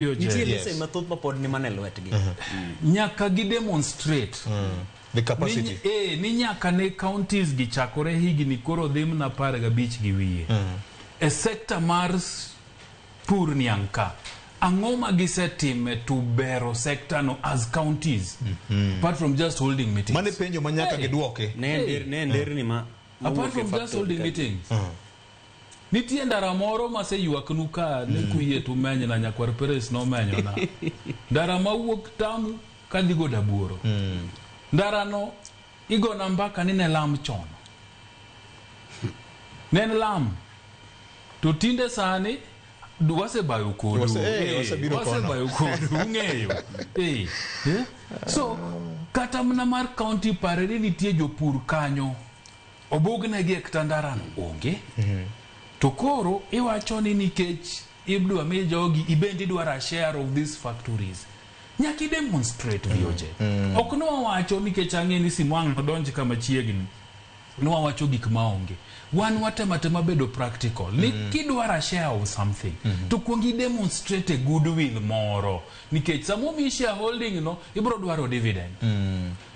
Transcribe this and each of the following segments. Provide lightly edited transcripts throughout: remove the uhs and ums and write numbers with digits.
Nitie lesen mathoth mapod ni mane lwetgi. Nyaka gi demonstrate the capacity. Ni nyaka ne counties gi chakore higni koro dhim na 15 gi wiye. E sector mar pur nianka. Angoma gisetime to bero sector no as counties. Apart from just holding meetings. Mane penjo manyaka giduoke. Ne nderni ma apart from just holding meetings. Nitie ndara moro ma se yuaknu ka ne kuye to menyo na nyakwar Peres no menyo na. Ndara ma wuok tamu ka dhigo Dabuoro. Ndara no igo na mbaka ni ne lam chon. Nen lam. To tinde sani wase bayo kodu. Wase bayo kodu. Ung'eyo. So kata mna mar county parere nitie jopur kanyo. Obugne gi ektandara no onge. To koro iwacho ni nikech ibdwa mi jogi ibendi dwara share of these factories. Nyaki demonstrate vioje. Ok no wacho nikech ang'e ni Simwang odonji kama chiegni. No wacho gik maonge. Wan watema bedo practical. Ni kidwara share of something. To kuongi demonstrate goodwill moro. Nikech samo mi shareholding no ibro dwaro dividend.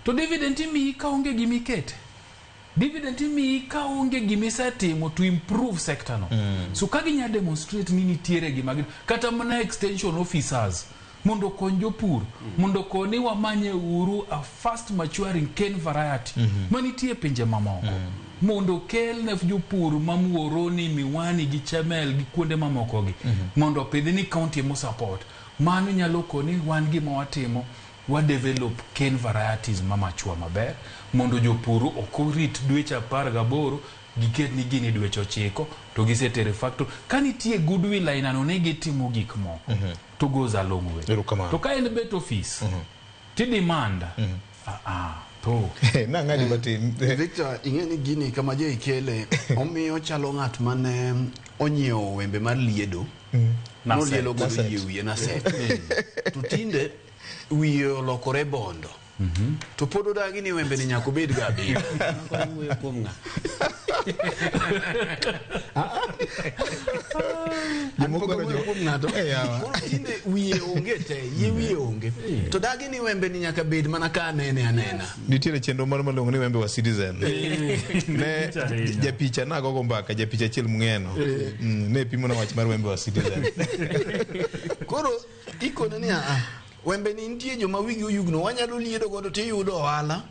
To dividend imi kaonge gimikete. Dividend imi kaonge gimisetimo to improve sector no. So kaginya demonstrate ni nitiere gimagi kata mana extension officers mondo konjo pur mondo koni wamanye uru a fast maturing cane variety manitie pinje mamoko mondo kel ne jopur mamuoro ni miwani gi chamel gi kuonde mamoko gi mondo pedhi ni county mo support mano nyalo koni wan gi mawatimo wa develop cane varieties mamachua maber mondo jopuru okorit dweche 18 giket ni gini dweche 9 to gisetere factory kanitie goodwill aina no ne gitimo gik moko to goes a long way to ka en bet office ti demand to na ngadi batin Victor ingeni gini kama je ikele omiyo chalo ng'at mane onyiewo wembe mar liedo no lielo go wiye na set to tinde wiye olokore bondo to pod odagi ni wembe ni nyako bed ga bi ko wuoyo kuom ng'a. Tinde wiye onge te ye wiye onge to dagi ni wembe ni nyaka bed mana ka nene anena. Nitiere chenro moro malongo ni wembe wa Citizen. Ne japicha na gogo mbaka japicha chiel mng'eno. Ne pimo na wach mar wembe wa Citizen. Koro ikone ni wembe ni nitie joma wigi oyugno wanyalo liedo godo tiyudo ohala.